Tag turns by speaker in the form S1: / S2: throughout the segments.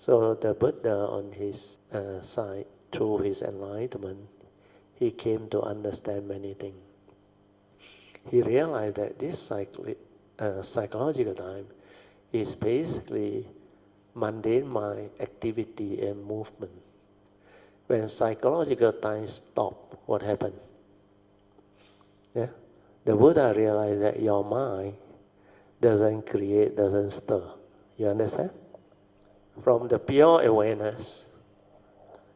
S1: So the Buddha on his side, through his enlightenment, he came to understand many things. He realized that this psychological time is basically mundane mind activity and movement. When psychological time stops, what happened? Yeah? The Buddha realized that your mind doesn't create, doesn't stir. You understand? From the pure awareness,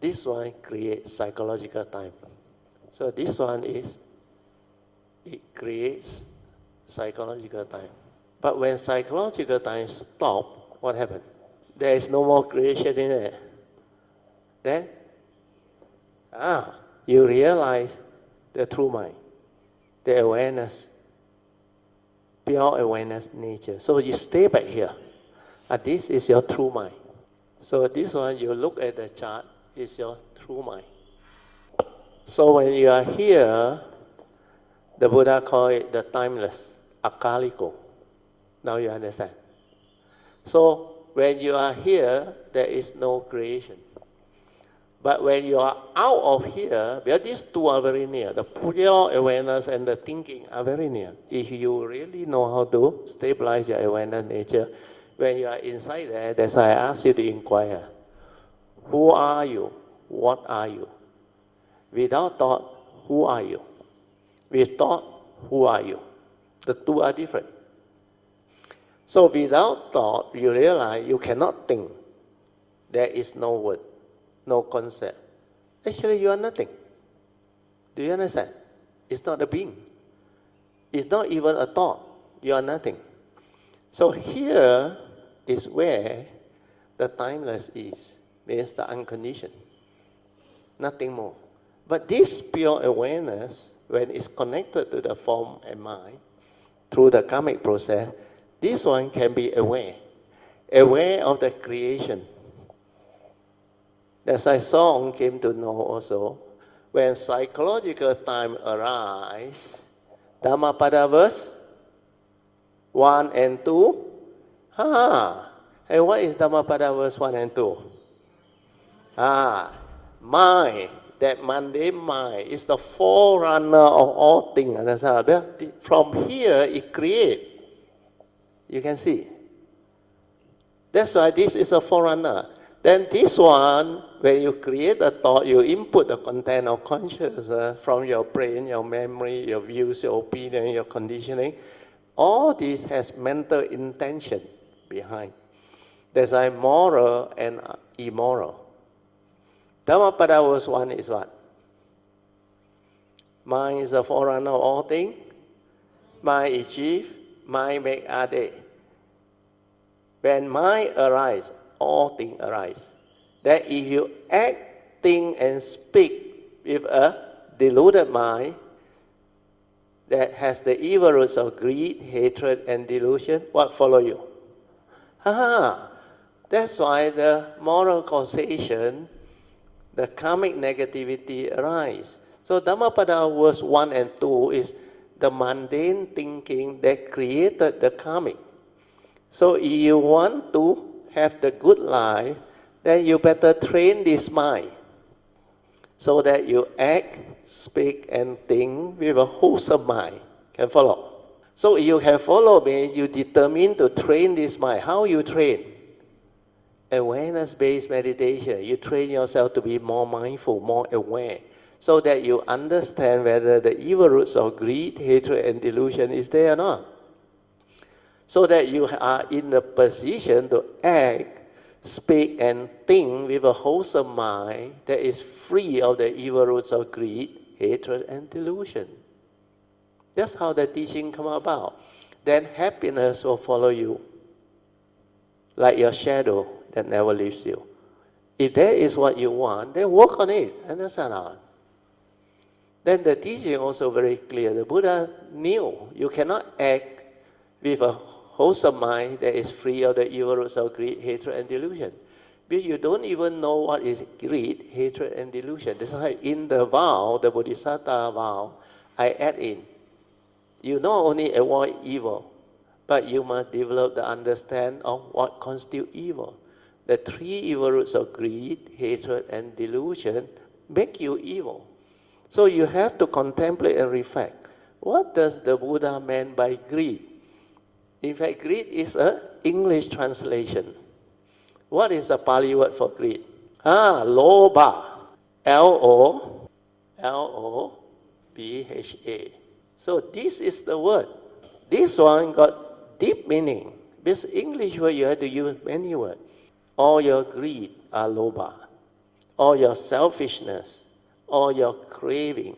S1: this one creates psychological time. So this one is, it creates psychological time. But when psychological time stops, what happened? There is no more creation in it. Then, you realize the true mind, the awareness, pure awareness nature. So you stay back here. This is your true mind. So this one, you look at the chart, is your true mind. So when you are here, the Buddha called it the timeless, akaliko. Now you understand. So when you are here, there is no creation. But when you are out of here, because these two are very near, the pure awareness and the thinking are very near. If you really know how to stabilize your awareness nature, when you are inside there, that's why I ask you to inquire. Who are you? What are you? Without thought, who are you? With thought, who are you? The two are different. So without thought, you realize you cannot think. There is no word, no concept. Actually, you are nothing. Do you understand? It's not a being. It's not even a thought. You are nothing. So here is where the timeless is, means the unconditioned. Nothing more. But this pure awareness, when it's connected to the form and mind, through the karmic process, this one can be aware of the creation. As I Song came to know also, when psychological time arises, Dhammapada verse 1 and 2. And what is Dhammapada verse 1 and 2? Mind, that mundane mind, is the forerunner of all things. From here, it creates. You can see. That's why this is a forerunner. Then this one, when you create a thought, you input the content of consciousness from your brain, your memory, your views, your opinion, your conditioning. All this has mental intention behind. There's a moral and immoral. Dhammapada verse 1 is what? Mind is the forerunner of all things. Mind is chief. Mind make ade. When mind arises, all things arise. That if you act, think, and speak with a deluded mind that has the evil roots of greed, hatred, and delusion, what follow you? That's why the moral causation, the karmic negativity arise. So Dhammapada verse 1 and 2 is the mundane thinking that created the karmic. So if you want to have the good life, then you better train this mind so that you act, speak, and think with a wholesome mind. Can follow? So if you can follow me, you determine to train this mind. How you train? Awareness-based meditation. You train yourself to be more mindful, more aware, so that you understand whether the evil roots of greed, hatred, and delusion is there or not. So that you are in the position to act, speak, and think with a wholesome mind that is free of the evil roots of greed, hatred, and delusion. That's how the teaching come about. Then happiness will follow you, like your shadow that never leaves you. If that is what you want, then work on it. Understand? Then the teaching also very clear. The Buddha knew you cannot act with a wholesome mind that is free of the evil roots of greed, hatred, and delusion. Because you don't even know what is greed, hatred, and delusion. That's why in the vow, the Bodhisattva vow, I add in, you not only avoid evil, but you must develop the understanding of what constitutes evil. The three evil roots of greed, hatred, and delusion make you evil. So you have to contemplate and reflect. What does the Buddha mean by greed? In fact, greed is an English translation. What is the Pali word for greed? Lobha. L-O-B-H-A. So this is the word. This one got deep meaning. This English word you have to use many words. All your greed are lobha. All your selfishness, all your craving,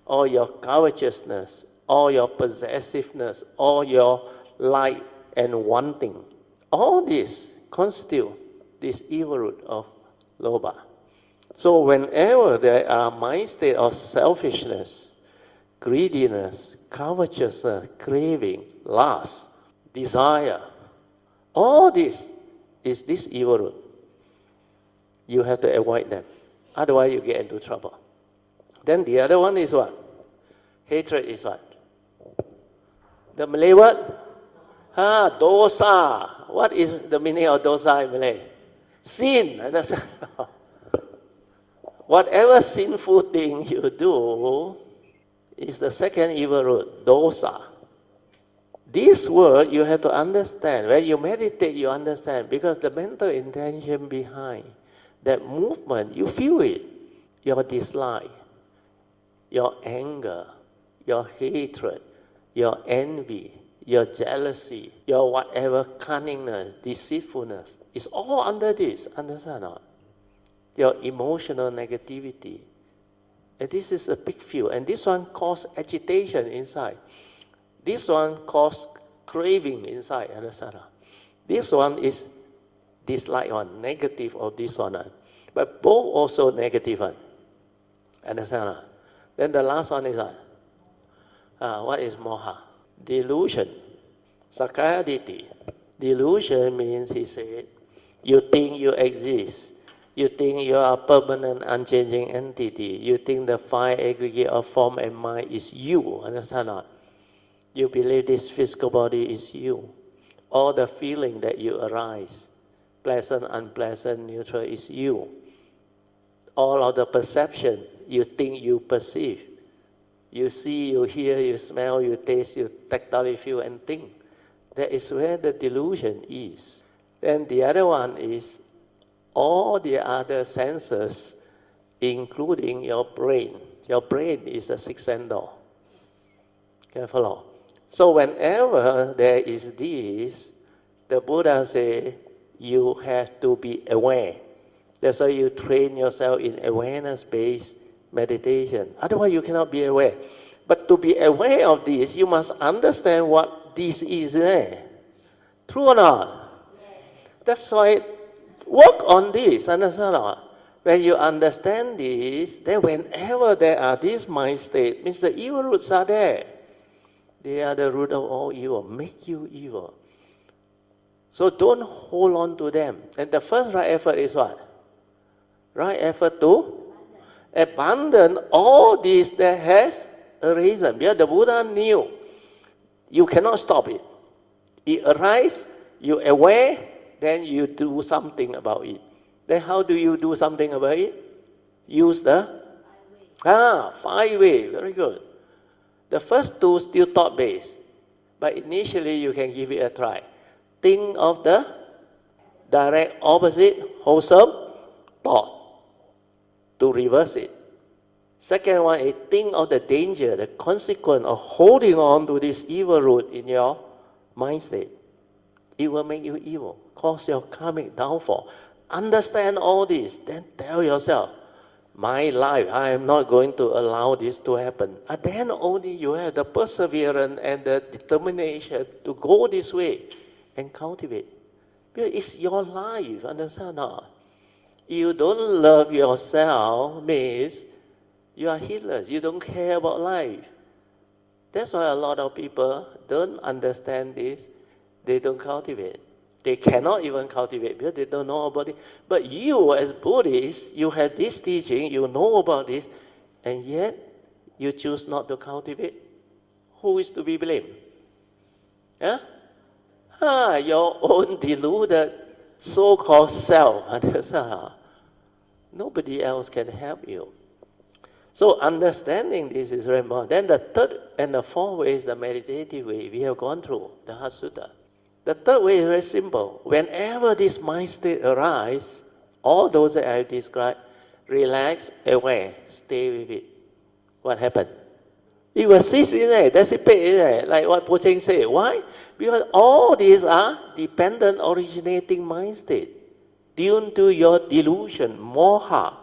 S1: all your covetousness, all your possessiveness, all your like and wanting. All this constitute this evil root of lobha. So whenever there are mind state of selfishness, greediness, covetousness, craving, lust, desire, all this is this evil root. You have to avoid them. Otherwise you get into trouble. Then the other one is what? Hatred is what? The Malay word? Dosa. What is the meaning of dosa in Malay? Sin. Whatever sinful thing you do is the second evil root, dosa. This word you have to understand. When you meditate, you understand, because the mental intention behind that movement, you feel it. Your dislike, your anger, your hatred, your envy, your jealousy, your whatever cunningness, deceitfulness, is all under this. Understand or not? Your emotional negativity. And this is a big field. And this one causes agitation inside. This one causes craving inside. Understand or not? This one is dislike one, negative of this one. But both also negative one. Understand or not? Then the last one is what is moha? Delusion. Sakaya Ditti. Delusion means, he said, you think you exist. You think you are a permanent, unchanging entity. You think the five aggregate of form and mind is you. Understand or not? You believe this physical body is you. All the feeling that you arise, pleasant, unpleasant, neutral, is you. All of the perception you think you perceive. You see, you hear, you smell, you taste, you tactile feel and think. That is where the delusion is. Then the other one is all the other senses, including your brain. Your brain is the sixth sense door. Careful. So whenever there is this, the Buddha says you have to be aware. That's why you train yourself in awareness-based meditation. Otherwise you cannot be aware. But to be aware of this, you must understand what this is there. True or not? Yes. That's why work on this. Understand or not? When you understand this, then whenever there are these mind states, means the evil roots are there. They are the root of all evil, make you evil. So don't hold on to them. And the first right effort is what? Right effort to abandon all this that has arisen. Because the Buddha knew you cannot stop it. It arises, you aware, then you do something about it. Then how do you do something about it? Use the 5 ways. Very good. The first two still thought-based, but initially you can give it a try. Think of the direct opposite wholesome thought to reverse it. Second one is think of the danger, the consequence of holding on to this evil root in your mind state. It will make you evil, cause your karmic downfall. Understand all this, then tell yourself, my life, I am not going to allow this to happen. And then only you have the perseverance and the determination to go this way and cultivate. Because it's your life, understand or not? You don't love yourself means you are heedless. You don't care about life. That's why a lot of people don't understand this. They don't cultivate. They cannot even cultivate because they don't know about it. But you as Buddhists, you have this teaching, you know about this, and yet you choose not to cultivate. Who is to be blamed? Yeah? Your own deluded so-called self, understand? Nobody else can help you. So understanding this is very important. Then the third and the fourth way is the meditative way. We have gone through the Heart Sutta. The third way is very simple. Whenever this mind state arises, all those that I have described, relax, aware, stay with it. What happened? It will cease, isn't it? Dissipate, isn't it? Like what Po Cheng said. Why? Because all these are dependent originating mind state. Due to your delusion, moha.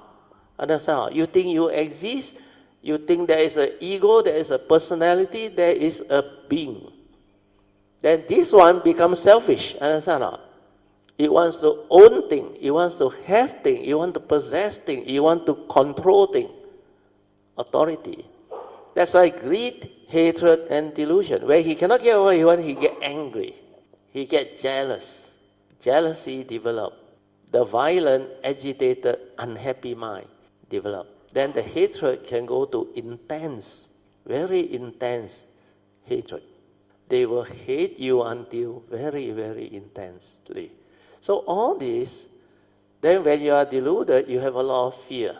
S1: Understand? You think you exist, you think there is an ego, there is a personality, there is a being. Then this one becomes selfish. Understand? It wants to own things, it wants to have things, it wants to possess things, it wants to control things. Authority. That's why greed, hatred, and delusion. When he cannot get what he wants, he gets angry. He gets jealous. Jealousy develops. The violent, agitated, unhappy mind develops. Then the hatred can go to intense, very intense hatred. They will hate you until very, very intensely. So all this, then when you are deluded, you have a lot of fear,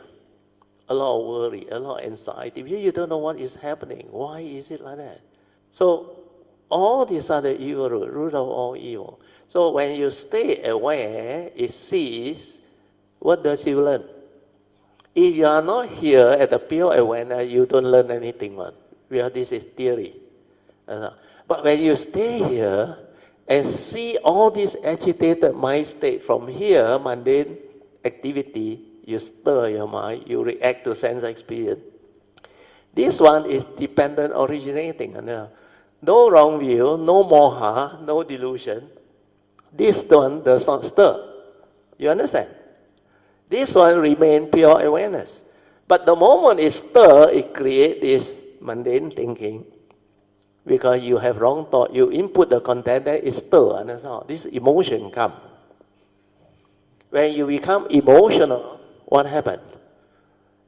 S1: a lot of worry, a lot of anxiety. You don't know what is happening. Why is it like that? So all these are the evil root of all evil. So when you stay aware, it sees, what does you learn? If you are not here at the pure awareness, you don't learn anything. Well, this is theory. But when you stay here and see all this agitated mind state from here, mundane activity, you stir your mind, you react to sense experience. This one is dependent originating. No wrong view, no moha, no delusion. This one does not stir. You understand? This one remains pure awareness. But the moment it stirs, it creates this mundane thinking. Because you have wrong thought, you input the content, then it stirs. Understand? This emotion comes. When you become emotional, what happens?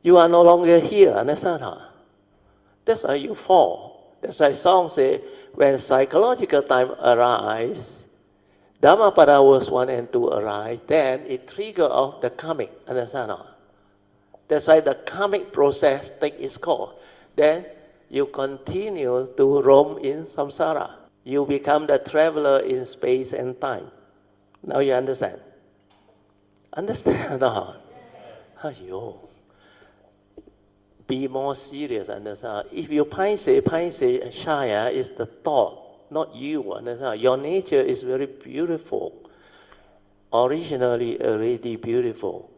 S1: You are no longer here. Understand? That's why you fall. That's why song say, when psychological time arises, Dhammapada verse 1 and 2 arise, then it triggers off the karmic. Understand? That's why the karmic process takes its course. Then you continue to roam in samsara. You become the traveler in space and time. Now you understand? Understand? Aiyo. Be more serious. Understand? If you paise, shy is the thought, not you. Understand? Your nature is very beautiful. Originally already beautiful.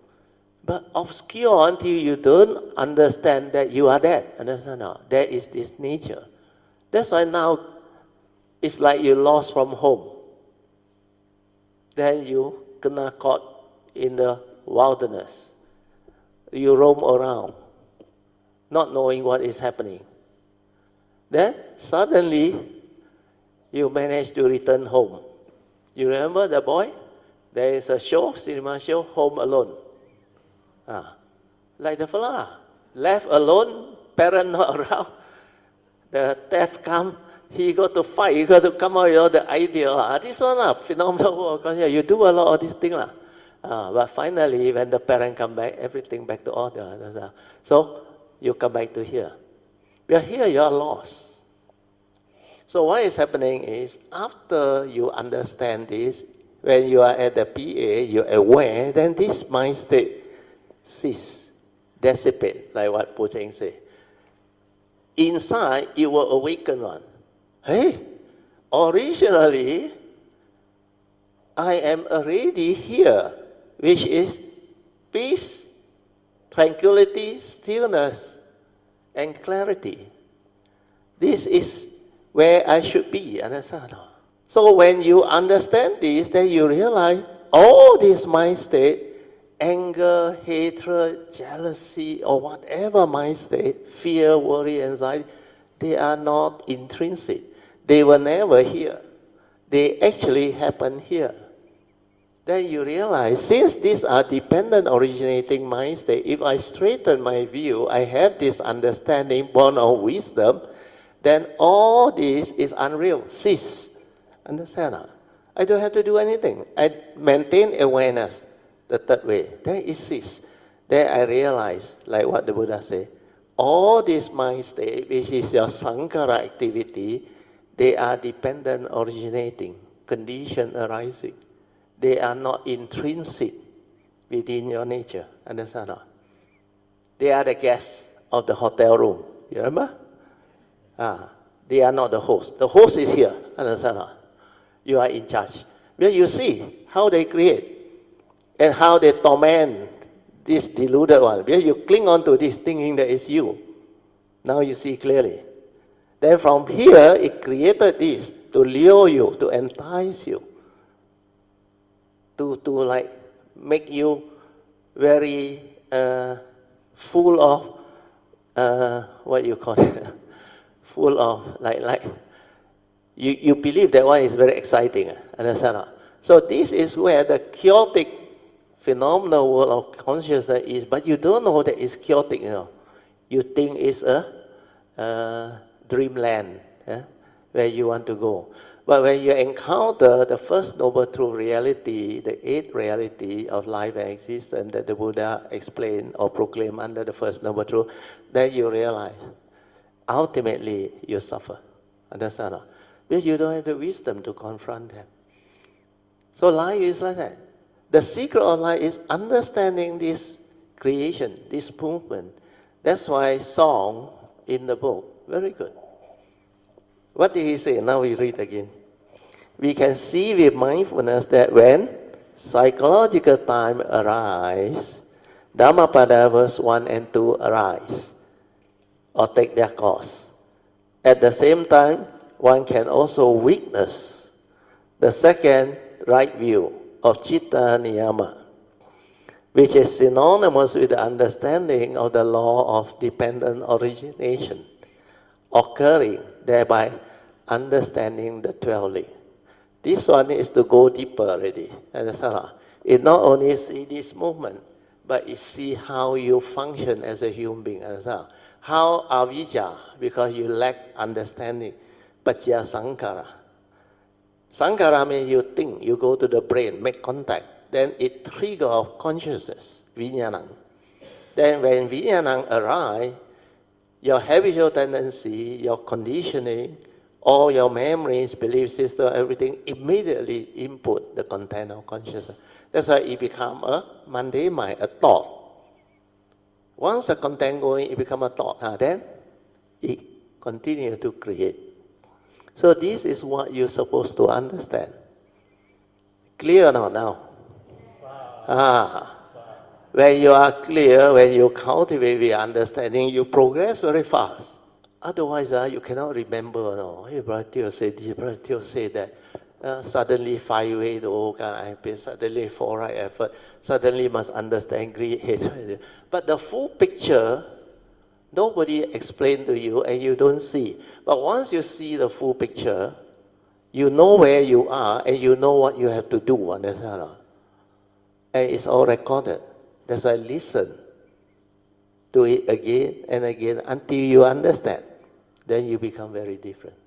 S1: But obscure until you don't understand that you are that. Understand? There is this nature. That's why now it's like you lost from home. Then you kena caught in the wilderness. You roam around, not knowing what is happening. Then suddenly you manage to return home. You remember the boy? There is a show, cinema show, Home Alone. Like the fella, left alone, parent not around. The theft come, he got to fight, he got to come out with the idea. This one, phenomenal work. You do a lot of these things. But finally, when the parent come back, everything back to order. So you come back to here. Well, here you are lost. So what is happening is, after you understand this, when you are at the PA, you're aware, then this mind state cease, dissipate, like what Po Cheng said. Inside, it will awaken one. Hey, originally, I am already here, which is peace, tranquility, stillness, and clarity. This is where I should be, understand? So when you understand this, then you realize all this mind state, anger, hatred, jealousy, or whatever mind state, fear, worry, anxiety, they are not intrinsic. They were never here. They actually happen here. Then you realize, since these are dependent originating mind state, if I straighten my view, I have this understanding born of wisdom, then all this is unreal, cease. Understand? I don't have to do anything. I maintain awareness, the third way. Then it ceases. Then I realize, like what the Buddha said, all this mind state, which is your sankhara activity, they are dependent originating, condition arising. They are not intrinsic within your nature. Understand? They are the guests of the hotel room. You remember? They are not the host. The host is here. Understand? You are in charge. Well, you see how they create and how they torment this deluded one. Well, you cling on to this thinking that it's you. Now you see clearly. Then from here, it created this to lure you, to entice you, to like make you very full of what you call it, full of like you believe that one is very exciting. Understand? So this is where the chaotic phenomenal world of consciousness is, but you don't know that it's chaotic. You think it's a dreamland where you want to go. But when you encounter the first noble truth reality, the eighth reality of life and existence that the Buddha explained or proclaimed under the first noble truth, then you realize ultimately you suffer. Understand? Because you don't have the wisdom to confront them. So life is like that. The secret of life is understanding this creation, this movement. That's why song in the book, very good. What did he say? Now we read again. We can see with mindfulness that when psychological time arises, Dhammapada verse 1 and 2 arise, or take their course. At the same time, one can also witness the second right view of Citta Niyama, which is synonymous with the understanding of the law of dependent origination, occurring thereby understanding the 12 links. This one is to go deeper already. It not only see this movement, but it see how you function as a human being. How avijja, because you lack understanding, pacca sankhara. Sankhara means you think, you go to the brain, make contact. Then it triggers consciousness, vijnanam. Then when vijnanam arrives, your habitual tendency, your conditioning, all your memories, belief system, everything immediately input the content of consciousness. That's why it becomes a mundane mind, a thought. Once the content going, it becomes a thought. Then it continues to create. So this is what you're supposed to understand. Clear or not now? When you are clear, when you cultivate the understanding, you progress very fast. Otherwise, you cannot remember. No, hey, Brother Teo said this, Brother Teo said that. Suddenly 5 ways to overcome I suddenly 4 right effort, suddenly must understand greed, hatred. But the full picture, nobody explained to you and you don't see. But once you see the full picture, you know where you are and you know what you have to do. Understand? And it's all recorded. That's why listen to it again and again until you understand. Then you become very different.